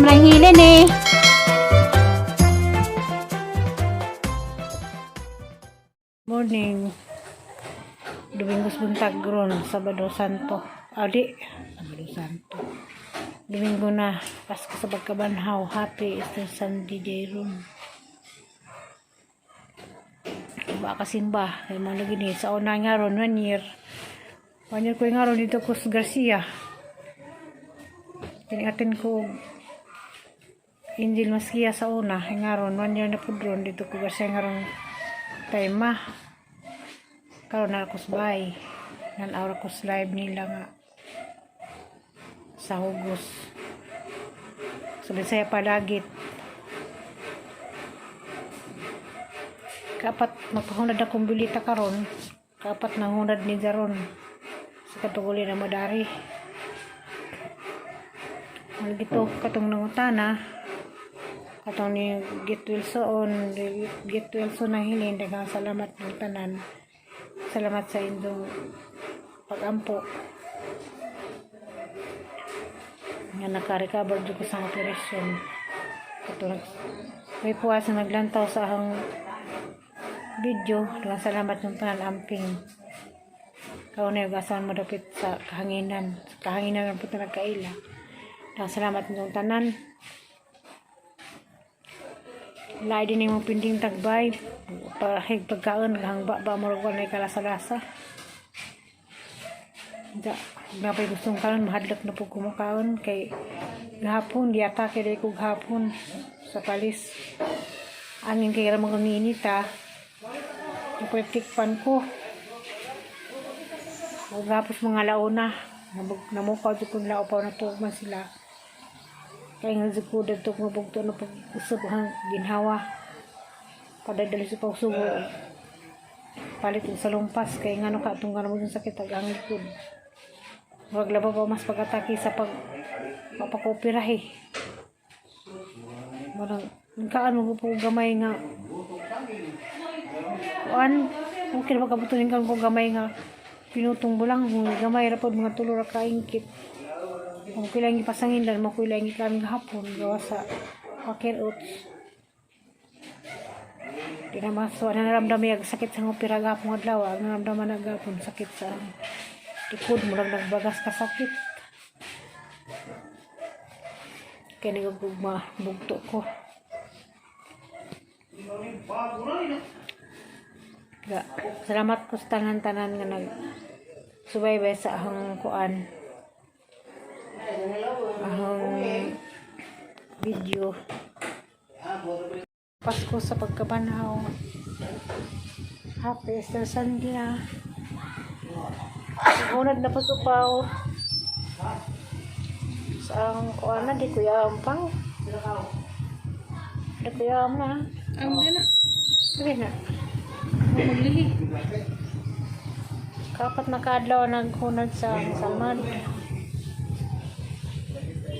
lang hilin eh. Morning. Domingos buntag ron, Sabado Santo. Adi, Sabado Santo. Domingo na, Pasko sa pagkabanhaw. Happy Easter Sunday day ron. Baka simba, ay mga lagi sa una nga ron, 1 year. 1 year ko nga ron dito ko sa Garcia. Tiniatin ko Angel Maskia sa una, nga ron, 1 year na po ron dito ko Garcia nga ron time karon na ako sa bahay. Nan-aura ko sa live nila nga sa Hugos. Sabi saya palagit. Kapat magpahunad akong bilita karon. Kapat nanghunad ni Jaron. Sa katuguli na madari. Ang gito katong nangutana. Katong ni Get Wilson na hilin. Daghang salamat ng tanan. Salamat sa inyong pag-ampo. Nga naka-recover dito sa operasyon. Ito, may puwas na naglantaw sa ahang video. Dengan salamat ng panalamping. Kau na yung asahan mo dapit sa kahanginan. Sa kahanginan ng puto nagkaila. Dengan salamat ng tanan. Lain din yung pinding tagbay. Pahig pagkaon. Hangba ba mo rin na kalasa-lasa. Napay gustong kaon, mahadlak na po kumakaon kay gahapon, di-atake day ko gahapon sa palis. Angin kay ramang inita. Napagtikpan ko. Gapos mga launa. Namukaw dito kong laupaw na tugman sila. Kaya nga dito dito mabugto na pag-usap ang ginhawa. Padadali sa pagsubo. Palit sa lumpas. Kaya nga ka itong ganun yung sakit ang likod. Huwag laba pa mas pag-atake sa papakopirahe. Nagkaan mo po gamay nga. Kuan, okay na magkabutunin ka po gamay nga. Pinutong bulang, gamay rapod mga tulura kaingkit. Kung kailangan ipasangin lang, kailangan kami hapon. Gawa sa pakir oats. Di na maso, naramdaman yung sakit sa opera gapong adlaw. Naramdaman na gapon sakit sa likod mo lang nagbagas ka sakit. Kaya nagagugma bugto ko. Salamat ko sa tanan-tanan nga nagsubaybay sa ahong kuan. Ahong video. Pasko sa pagkabanhaw. Happy Easter Sunday na. Hunad na pasupaw. Sa ang kuan na, di kuya ampang. Di kuya am na. Ang na. Sige na. Maglihi. Kapat na kaadlaw naghunad sa samad.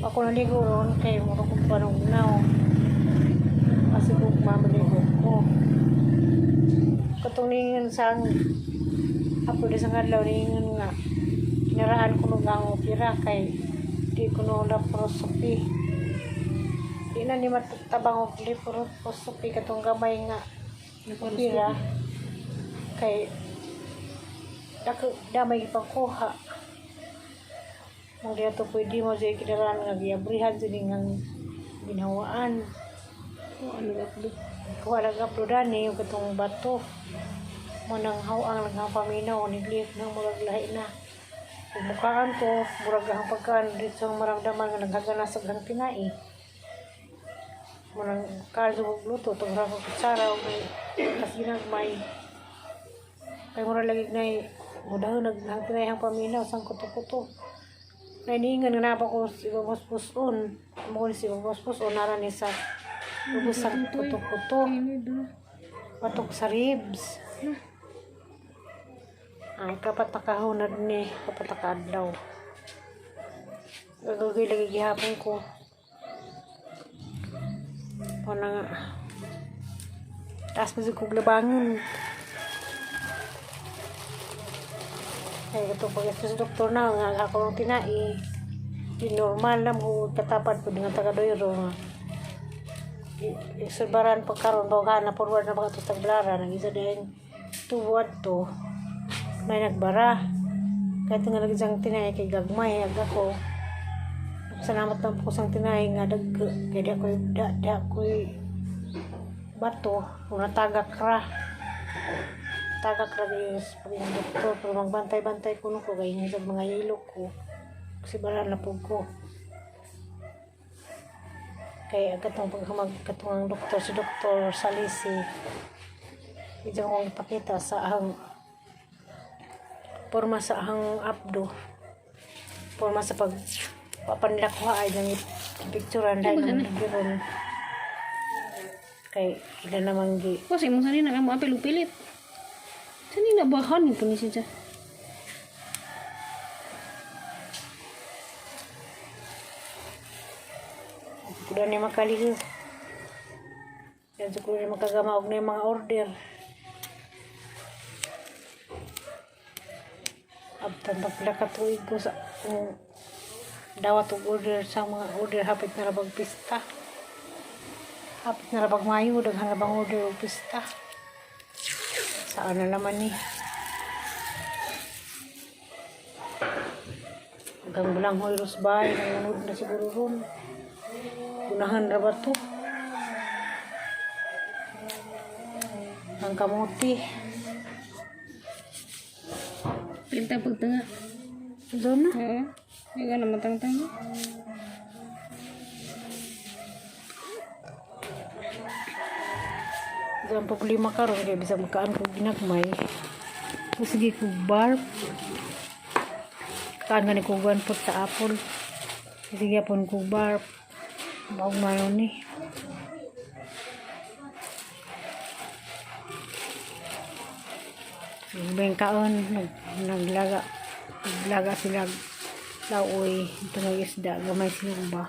Ako naligo ron kay mura kong panugnaw. Kasi kung mamaligo ko. Katong ningan sa ako di sa kadlaw ningan nga. Kinaraan ko nung ang opera kay di ko nung laparoscopy. Di na ni matatabang og laparoscopy katong gamay nga opera. Kay damay ipangkuha. Kung di ato pwede mo siya kinaraan nga giabrihan siya ng ginhawaan. Ano ba ito? Kuha lang uploadan yung katong bato. Manang hawang lang paminaw, niglit ng murag lahi na. Pagbukaan ko, murag ang pagkaan dito sa maramdaman nga naghaganasag ng tinai. Murag kalso luto, itong rako kutsara, kasi nagmay. Kaya murag lagi na mudahon nagtinay ang paminaw, sang kuto-kuto. Nainiingan nga na pa ko si Babos-Puson. Mukha si Babos-Puson, nara ni sa ubos ang kuto-kuto. Patok sa ribs. Ay, kapat nakahunad ni, kapat nakadlaw. Gagawin lagi gihapon ko. Ano nga. Taas pa si kuglabangon. Ay, ito pag ito sa doktor na, nga ako ng tinai. Di normal na mo katapat po dengan taga-doyro nga. Isulbaran pagkaroon bawa na forward na mga tutaglara nang isa din tuwad to may nagbara kahit nga nagsang tinay kay gagmay ako salamat lang po sang tinay nga dag kay di ako'y bato kung natagak ra is pag yung doktor pero magbantay-bantay ko no ko kaya yung mga yelo ko kasi bara na po ko kaya katong paghamag katong doktor si Dr. Salisi ito kong ipakita sa ahang porma sa ahang abdo porma sa pag papanila ko ay nang picturean dahil naman nagbiron kay ila namang gi Kasi mo sanina ka mo apil-upilit. Sanina bahan po ni siya. kuda ni makaligo yan sa kuda ni makagamaog na yung mga order abtan pagpila katuig ko sa dawat og order sa mga order hapit na rabag pista hapit na rabag mayo daghan rabang order og pista saan na naman ni hanggang bulang hoy Rosbay nangunod na siguro ron unahan ra ba to ang kamuti Pinta pagtanga. doon na Oo. Hindi ka na matang-tang. Diyan problema karon kaya bisa makaan ko ginagmay. Sige ko barb. Kaan nga ni kuguan po sa apple. Sige po ko barb. Baog mayon ni. Bengkaon naglaga sila laoy ito ng isda gamay sila ba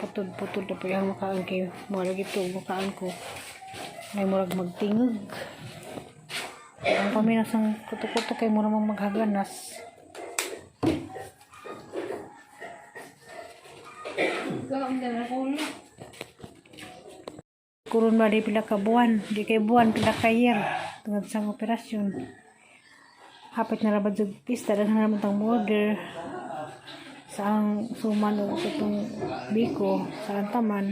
putod na po yung makaan kayo mga lagi ito makaan ko may murag magtingog ang paminas ng kuto-kuto kayo mura maghaganas Gawang dala ko ulo. kurun ba di pila ka buwan di kay buwan pila ka year tungod sa operasyon hapit na rabad sa pista daghan naman tang order sa ang suman o itong biko sa antaman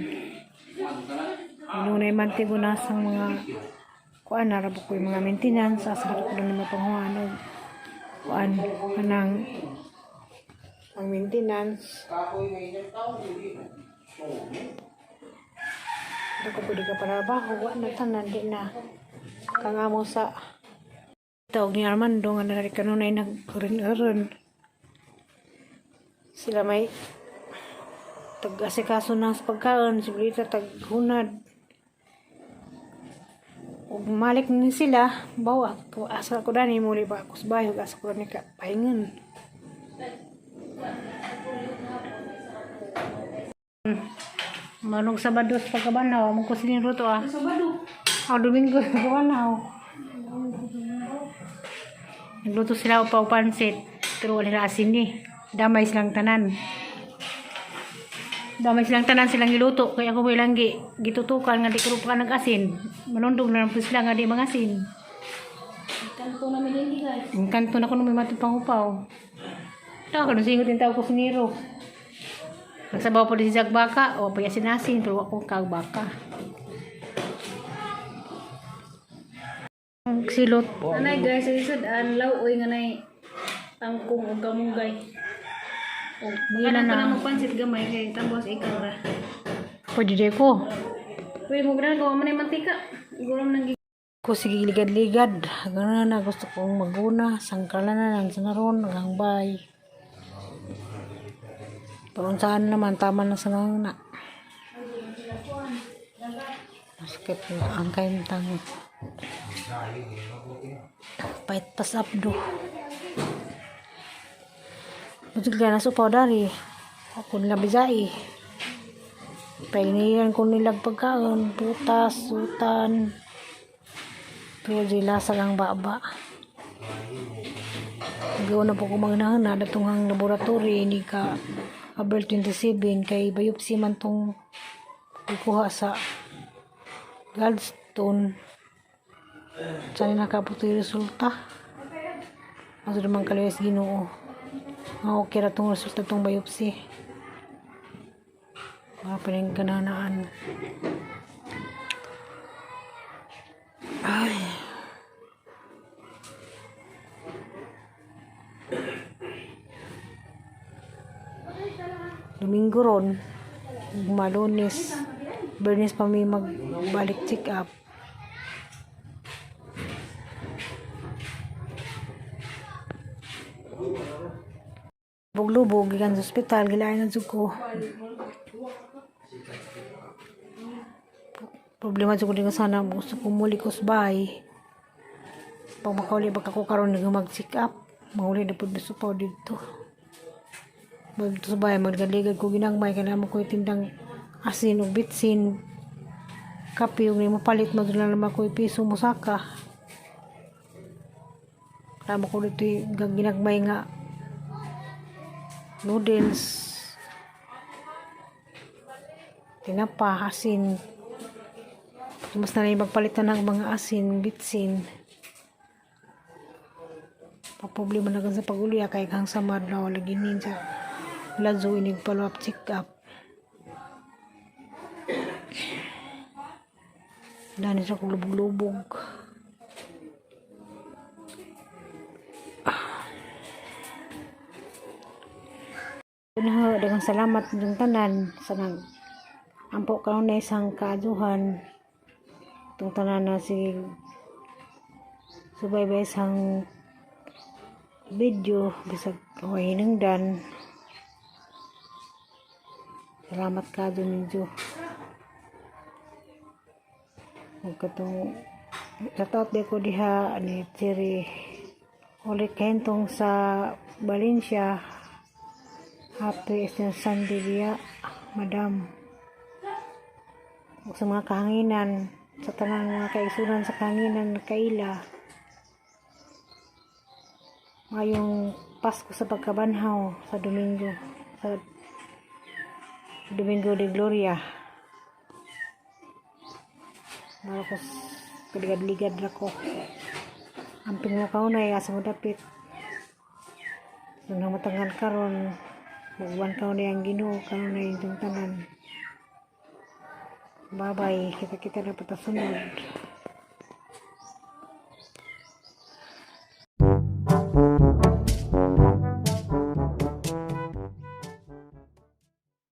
nunay mantigo na sa mga kuan narabo ko yung mga maintenance sa ko na mga panghuan o kuan kanang ang maintenance dako pwede ka para ba huwa na tanan di na kangamo sa tawag ni Armando nga nari kanunay nag-urin-urin sila may tag-asikaso na sa pagkaon sibilita tag-hunad ug malik ni sila bawa ko asa ko dani muli ba ako sa bayo asa ko ni ka pahingon manong Sabado sa pagkabanaw mo ko siniruto Sabado. Domingo sa pagkabanaw nagluto sila upaw pansit pero wala na asin ni damay silang tanan silang giluto kaya ako bilang gitutukan nga di ko pa nag-asin manundog na po sila nga di mangasin Kanto na milindi guys. ang kanto na ko nung may matupang upaw tao ka nung singot yung tao ko siniro nagsabaw po din si Zagbaka o payasin asin pero ako kagbaka ang silot Anay guys, isod anlaw oy nga nay tangkong ug kamunggay. Ilan Kana na? na magpansit gamay kay tambos ikaw ra. pwede di ko Pwede mo ganahan ko man ay mantika. Iguram nang ko sige ligad-ligad gano'n na gusto kong maguna sangkalan na lang sa naroon naghambay pero saan naman tama na sa nanguna masakit na ang kaintang pahit pas abdo betul ka na supaw dari ako nila bizai painilan ko nilag pagkaon putas, sutan pero di lasag ang baba gawa na po ko manghana datong hang laboratory ni ka April 27 kay biopsy man tong ikuha sa gallstone. Sana nakaputo yung resulta. Maso naman kalawis Ginoo. Okay ra tong resulta tong biopsy. Mga paninggananaan. Ay. Domingo ron, Lunes, Bernes pa may magbalik check up. Lubog-lubog, gikan sa ospital, gilayan na ko. Problema ko din sana gusto ko muli ko sa bahay. Pag makauli ba ako karon nga mag-check up, mauli na po gusto pa dito. Mag sa bahay, magdaligad ko ginagmay, kailangan ko itindang asin o bitsin. Kape yung mapalit, madula naman ko piso musaka. Kailangan ko dito yung ginagmay nga noodles, tinapa, asin. Mas na rin magpalitan ng mga asin, bitsin. Problema na sa pag-uliya kay kang samad na wala ginin sa lazo inig follow up check up. Dani sa kong lubog-lubog. Dengan salamat ng tanan sa nang ampo karon na isang kaaduhan itong tanan na si subaybay isang video bisag huwag hinungdan. Salamat ka doon medyo katong shoutout di ko diha ni Thierry ulit kahintong sa Valencia. Happy Sunday dia, madam. Sa mga kahanginan, sa tanang mga kaisunan sa kahanginan kaila. Ngayong Pasko sa pagkabanhaw sa Domingo de Gloria. Marapos kaligad-ligad na ko. Amping mo kaunay asa mo dapit. Nung matangan karon magwan ka na yung Ginoo ka na yung tanan. Bye bye, kita na patasunod.